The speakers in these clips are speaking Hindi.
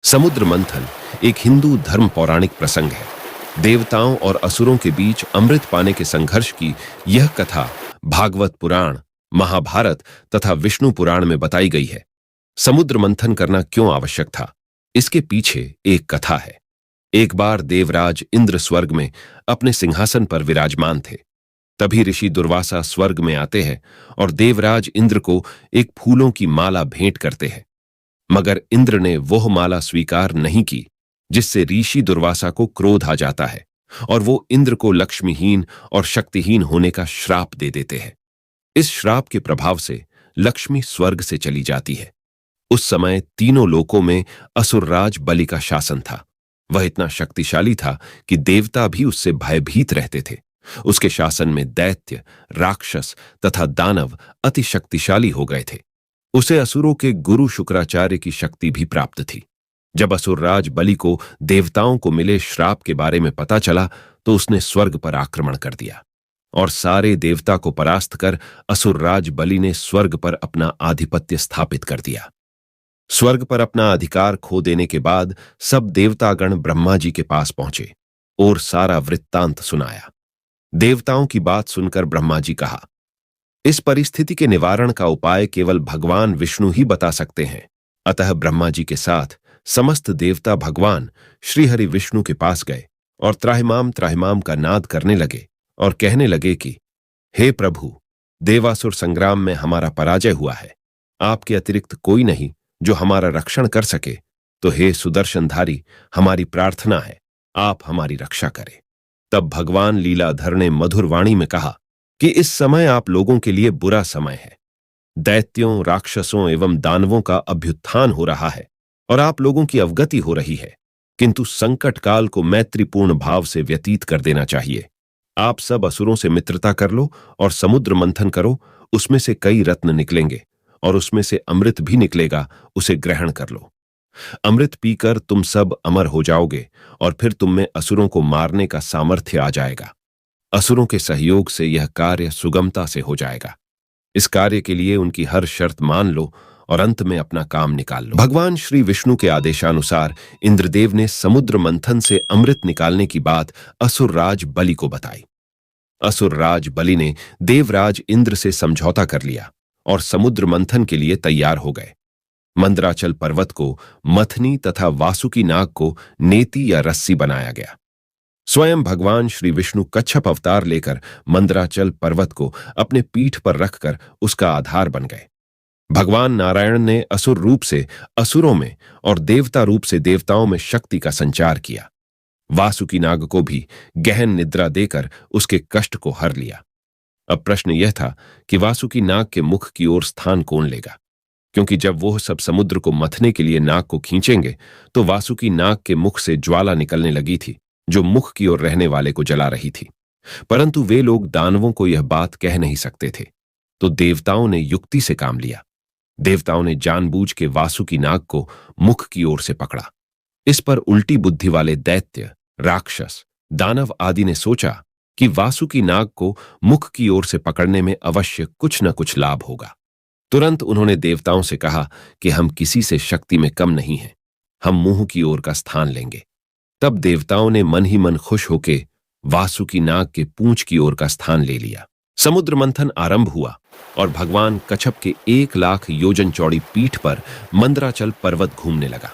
समुद्र मंथन एक हिंदू धर्म पौराणिक प्रसंग है। देवताओं और असुरों के बीच अमृत पाने के संघर्ष की यह कथा भागवत पुराण, महाभारत तथा विष्णु पुराण में बताई गई है। समुद्र मंथन करना क्यों आवश्यक था, इसके पीछे एक कथा है। एक बार देवराज इंद्र स्वर्ग में अपने सिंहासन पर विराजमान थे। तभी ऋषि दुर्वासा स्वर्ग में आते हैं और देवराज इंद्र को एक फूलों की माला भेंट करते हैं। मगर इंद्र ने वह माला स्वीकार नहीं की, जिससे ऋषि दुर्वासा को क्रोध आ जाता है और वो इंद्र को लक्ष्मीहीन और शक्तिहीन होने का श्राप दे देते हैं। इस श्राप के प्रभाव से लक्ष्मी स्वर्ग से चली जाती है। उस समय तीनों लोकों में असुरराज बलि का शासन था। वह इतना शक्तिशाली था कि देवता भी उससे भयभीत रहते थे। उसके शासन में दैत्य, राक्षस तथा दानव अति शक्तिशाली हो गए थे। उसे असुरों के गुरु शुक्राचार्य की शक्ति भी प्राप्त थी। जब असुरराज बलि को देवताओं को मिले श्राप के बारे में पता चला तो उसने स्वर्ग पर आक्रमण कर दिया और सारे देवता को परास्त कर असुरराज बलि ने स्वर्ग पर अपना आधिपत्य स्थापित कर दिया। स्वर्ग पर अपना अधिकार खो देने के बाद सब देवतागण ब्रह्मा जी के पास पहुंचे और सारा वृत्तांत सुनाया। देवताओं की बात सुनकर ब्रह्मा जी कहा, इस परिस्थिति के निवारण का उपाय केवल भगवान विष्णु ही बता सकते हैं। अतः ब्रह्मा जी के साथ समस्त देवता भगवान श्रीहरि विष्णु के पास गए और त्राहिमाम त्राहिमाम का नाद करने लगे और कहने लगे कि हे प्रभु, देवासुर संग्राम में हमारा पराजय हुआ है। आपके अतिरिक्त कोई नहीं जो हमारा रक्षण कर सके। तो हे सुदर्शनधारी, हमारी प्रार्थना है, आप हमारी रक्षा करें। तब भगवान लीलाधर ने मधुर वाणी में कहा कि इस समय आप लोगों के लिए बुरा समय है। दैत्यों, राक्षसों एवं दानवों का अभ्युत्थान हो रहा है और आप लोगों की अवगति हो रही है, किंतु संकट काल को मैत्रीपूर्ण भाव से व्यतीत कर देना चाहिए। आप सब असुरों से मित्रता कर लो और समुद्र मंथन करो। उसमें से कई रत्न निकलेंगे और उसमें से अमृत भी निकलेगा, उसे ग्रहण कर लो। अमृत पीकर तुम सब अमर हो जाओगे और फिर तुम में असुरों को मारने का सामर्थ्य आ जाएगा। असुरों के सहयोग से यह कार्य सुगमता से हो जाएगा। इस कार्य के लिए उनकी हर शर्त मान लो और अंत में अपना काम निकाल लो। भगवान श्री विष्णु के आदेशानुसार इंद्रदेव ने समुद्र मंथन से अमृत निकालने की बात असुरराज बलि को बताई। असुरराज बलि ने देवराज इंद्र से समझौता कर लिया और समुद्र मंथन के लिए तैयार हो गए। मंदराचल पर्वत को मथनी तथा वासुकी नाग को नेति या रस्सी बनाया गया। स्वयं भगवान श्री विष्णु कच्छप अवतार लेकर मंदराचल पर्वत को अपने पीठ पर रखकर उसका आधार बन गए। भगवान नारायण ने असुर रूप से असुरों में और देवता रूप से देवताओं में शक्ति का संचार किया। वासुकी नाग को भी गहन निद्रा देकर उसके कष्ट को हर लिया। अब प्रश्न यह था कि वासुकी नाग के मुख की ओर स्थान कौन लेगा, क्योंकि जब वह सब समुद्र को मथने के लिए नाग को खींचेंगे तो वासुकी नाग के मुख से ज्वाला निकलने लगी थी, जो मुख की ओर रहने वाले को जला रही थी। परंतु वे लोग दानवों को यह बात कह नहीं सकते थे, तो देवताओं ने युक्ति से काम लिया। देवताओं ने जानबूझ के वासुकी नाग को मुख की ओर से पकड़ा। इस पर उल्टी बुद्धि वाले दैत्य, राक्षस, दानव आदि ने सोचा कि वासुकी नाग को मुख की ओर से पकड़ने में अवश्य कुछ न कुछ लाभ होगा। तुरंत उन्होंने देवताओं से कहा कि हम किसी से शक्ति में कम नहीं हैं, हम मुंह की ओर का स्थान लेंगे। तब देवताओं ने मन ही मन खुश होकर वासुकी नाग के पूंछ की ओर का स्थान ले लिया। समुद्र मंथन आरंभ हुआ और भगवान कच्छप के 1,00,000 योजन चौड़ी पीठ पर मंदराचल पर्वत घूमने लगा।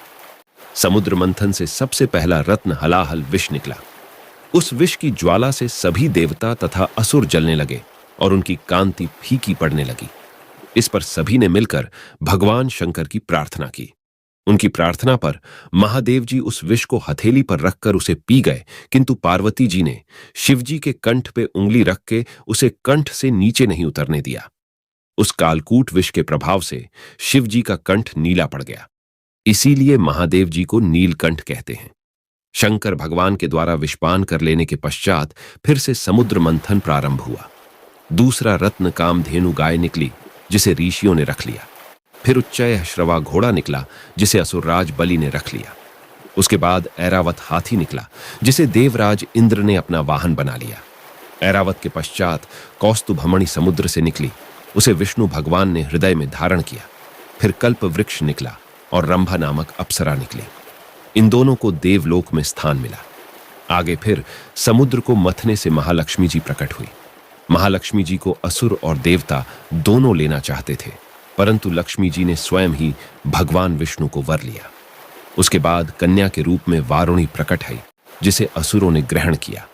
समुद्र मंथन से सबसे पहला रत्न हलाहल विष निकला। उस विष की ज्वाला से सभी देवता तथा असुर जलने लगे और उनकी कांति फीकी पड़ने लगी। इस पर सभी ने मिलकर भगवान शंकर की प्रार्थना की। उनकी प्रार्थना पर महादेव जी उस विष को हथेली पर रखकर उसे पी गए, किंतु पार्वती जी ने शिवजी के कंठ पे उंगली रख के उसे कंठ से नीचे नहीं उतरने दिया। उस कालकूट विष के प्रभाव से शिवजी का कंठ नीला पड़ गया। इसीलिए महादेव जी को नीलकंठ कहते हैं। शंकर भगवान के द्वारा विषपान कर लेने के पश्चात फिर से समुद्र मंथन प्रारंभ हुआ। दूसरा रत्न कामधेनु गाय निकली, जिसे ऋषियों ने रख लिया। फिर उच्चय श्रवा घोड़ा निकला, जिसे असुरराज बलि ने रख लिया। उसके बाद ऐरावत हाथी निकला, जिसे देवराज इंद्र ने अपना वाहन बना लिया। ऐरावत के पश्चात कौस्तुभमणि समुद्र से निकली, उसे विष्णु भगवान ने हृदय में धारण किया। फिर कल्प वृक्ष निकला और रंभा नामक अप्सरा निकली। इन दोनों को देवलोक में स्थान मिला। आगे फिर समुद्र को मथने से महालक्ष्मी जी प्रकट हुई। महालक्ष्मी जी को असुर और देवता दोनों लेना चाहते थे, परंतु लक्ष्मी जी ने स्वयं ही भगवान विष्णु को वर लिया। उसके बाद कन्या के रूप में वारुणी प्रकट हुई, जिसे असुरों ने ग्रहण किया।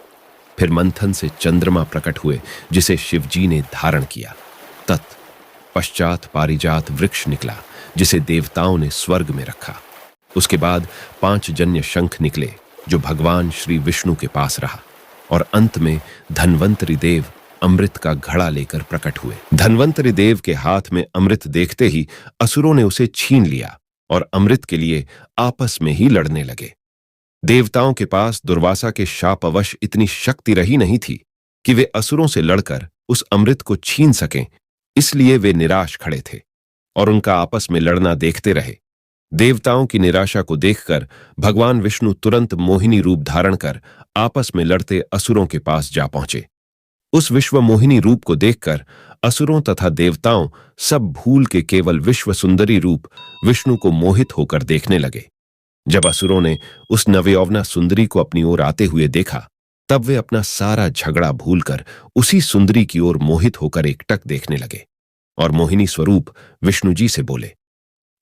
फिर मंथन से चंद्रमा प्रकट हुए, जिसे शिवजी ने धारण किया। तत्पश्चात पारिजात वृक्ष निकला, जिसे देवताओं ने स्वर्ग में रखा। उसके बाद 5 जन्य शंख निकले, जो भगवान श्री विष्णु के पास रहा। और अंत में धन्वंतरि देव अमृत का घड़ा लेकर प्रकट हुए। धन्वंतरि देव के हाथ में अमृत देखते ही असुरों ने उसे छीन लिया और अमृत के लिए आपस में ही लड़ने लगे। देवताओं के पास दुर्वासा के शापवश इतनी शक्ति रही नहीं थी कि वे असुरों से लड़कर उस अमृत को छीन सकें, इसलिए वे निराश खड़े थे और उनका आपस में लड़ना देखते रहे। देवताओं की निराशा को देखकर भगवान विष्णु तुरंत मोहिनी रूप धारण कर आपस में लड़ते असुरों के पास जा पहुंचे। उस विश्व मोहिनी रूप को देखकर असुरों तथा देवताओं सब भूल के केवल विश्व सुंदरी रूप विष्णु को मोहित होकर देखने लगे। जब असुरों ने उस नवयौवना सुंदरी को अपनी ओर आते हुए देखा, तब वे अपना सारा झगड़ा भूलकर उसी सुंदरी की ओर मोहित होकर एकटक देखने लगे और मोहिनी स्वरूप विष्णु जी से बोले,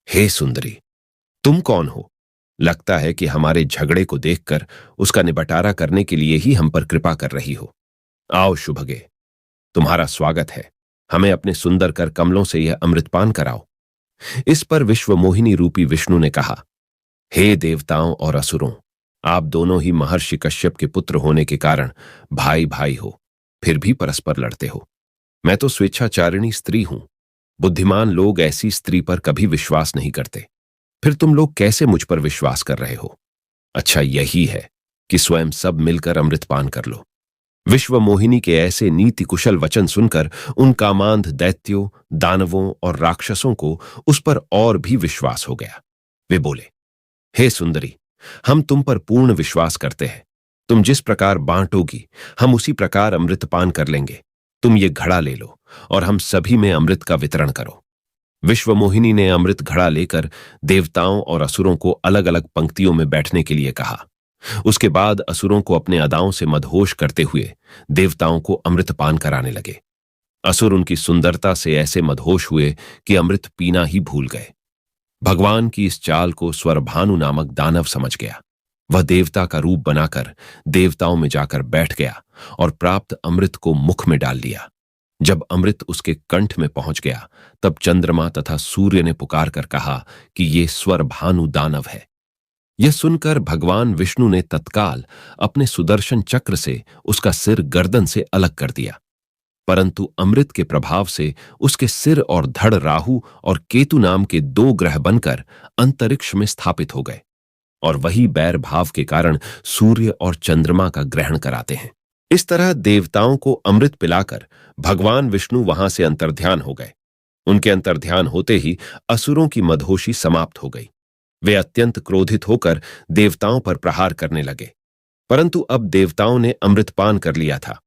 हे सुंदरी, तुम कौन हो? लगता है कि हमारे झगड़े को देखकर उसका निपटारा करने के लिए ही हम पर कृपा कर रही हो। आओ शुभगे, तुम्हारा स्वागत है। हमें अपने सुंदर कर कमलों से यह अमृतपान कराओ। इस पर विश्व मोहिनी रूपी विष्णु ने कहा, हे देवताओं और असुरों, आप दोनों ही महर्षि कश्यप के पुत्र होने के कारण भाई भाई हो, फिर भी परस्पर लड़ते हो। मैं तो स्वेच्छाचारिणी स्त्री हूं। बुद्धिमान लोग ऐसी स्त्री पर कभी विश्वास नहीं करते, फिर तुम लोग कैसे मुझ पर विश्वास कर रहे हो? अच्छा यही है कि स्वयं सब मिलकर अमृतपान कर लो। विश्व मोहिनी के ऐसे नीति कुशल वचन सुनकर उन कामांध दैत्यों, दानवों और राक्षसों को उस पर और भी विश्वास हो गया। वे बोले, हे सुंदरी, हम तुम पर पूर्ण विश्वास करते हैं। तुम जिस प्रकार बांटोगी, हम उसी प्रकार अमृतपान कर लेंगे। तुम ये घड़ा ले लो और हम सभी में अमृत का वितरण करो। विश्व मोहिनी ने अमृत घड़ा लेकर देवताओं और असुरों को अलग अलग पंक्तियों में बैठने के लिए कहा। उसके बाद असुरों को अपने अदाओं से मदहोश करते हुए देवताओं को अमृतपान कराने लगे। असुर उनकी सुंदरता से ऐसे मदहोश हुए कि अमृत पीना ही भूल गए। भगवान की इस चाल को स्वरभानु नामक दानव समझ गया। वह देवता का रूप बनाकर देवताओं में जाकर बैठ गया और प्राप्त अमृत को मुख में डाल लिया। जब अमृत उसके कंठ में पहुंच गया, तब चंद्रमा तथा सूर्य ने पुकार कर कहा कि ये स्वरभानु दानव है। यह सुनकर भगवान विष्णु ने तत्काल अपने सुदर्शन चक्र से उसका सिर गर्दन से अलग कर दिया, परंतु अमृत के प्रभाव से उसके सिर और धड़ राहु और केतु नाम के 2 ग्रह बनकर अंतरिक्ष में स्थापित हो गए, और वही बैर भाव के कारण सूर्य और चंद्रमा का ग्रहण कराते हैं। इस तरह देवताओं को अमृत पिलाकर भगवान विष्णु वहां से अंतर्ध्यान हो गए। उनके अंतर्ध्यान होते ही असुरों की मदहोशी समाप्त हो गई। वे अत्यंत क्रोधित होकर देवताओं पर प्रहार करने लगे, परंतु अब देवताओं ने अमृतपान कर लिया था,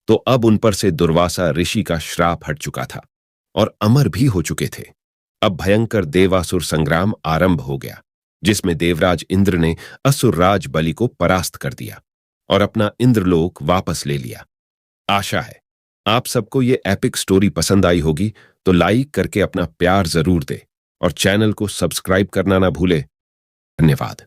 तो अब उन पर से दुर्वासा ऋषि का श्राप हट चुका था और अमर भी हो चुके थे। अब भयंकर देवासुर संग्राम आरंभ हो गया, जिसमें देवराज इंद्र ने असुरराज बलि को परास्त कर दिया और अपना इंद्रलोक वापस ले लिया। आशा है आप सबको ये एपिक स्टोरी पसंद आई होगी, तो लाइक करके अपना प्यार जरूर दे और चैनल को सब्सक्राइब करना ना भूले। धन्यवाद।